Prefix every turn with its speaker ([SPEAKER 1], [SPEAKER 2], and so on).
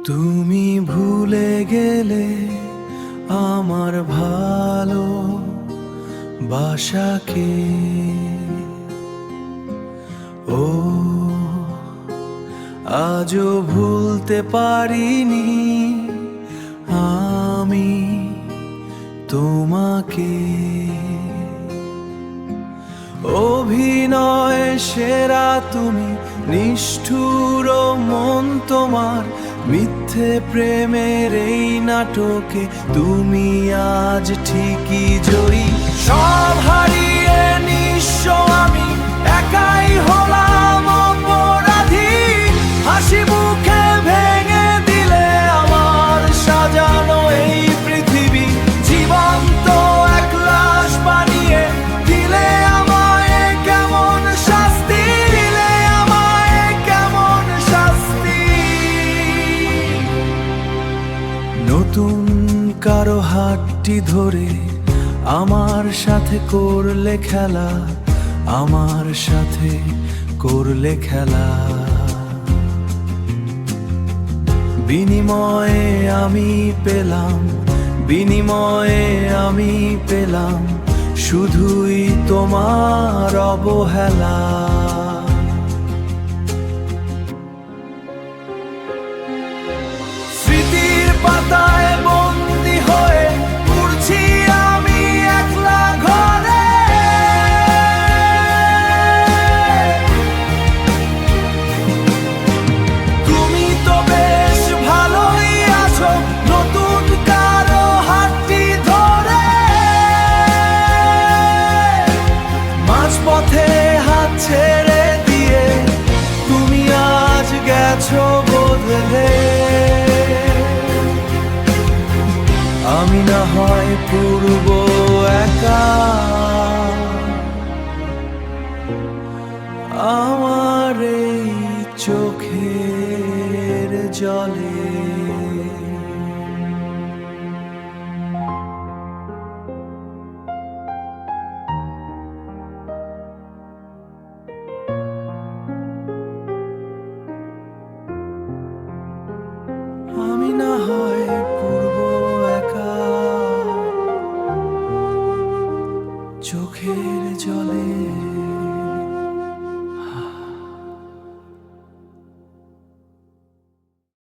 [SPEAKER 1] তুমি ভুলে গেলে আমার ভালো বাসাকে। ও আজও ভুলতে পারিনি আমি তোমাকে। অভিনয় সেরা তুমি, নিষ্ঠুর মন তোমার, মিথ্যে প্রেমের এই নাটকে তুমি আজ ঠিকই জয়ী। সব হারিয়ে নিঃস্ব আমি, একাই হলাম অপরাধী। হাসি মুখে ভেঙে দিলে আমার সাজানো এই পৃথিবী। জীবন্ত এক লাশ বানিয়ে দিলে আমায় কেমন শাস্তি, দিলে আমায় কেমন শাস্তি। নতুন কারো হাতটি ধরে আমার সাথে করলে খেলা, আমার সাথে করলে খেলা। বিনিময়ে আমি পেলাম, বিনিময়ে আমি পেলাম শুধুই তোমার অবহেলা। স্মৃতির পাতায় বন্দি হয়ে ঘুরছি আমি একলা ঘরে। তুমি তো বেশ ভালোই আছো, নতুন কারো হাতটি ধরে। মাঝপথে হাত ছেড়ে দিয়ে তুমি আজ গেছো বদলে। আমি না হয় পূর্ব একা, আমার এই চোখের জলে। আমি না হয়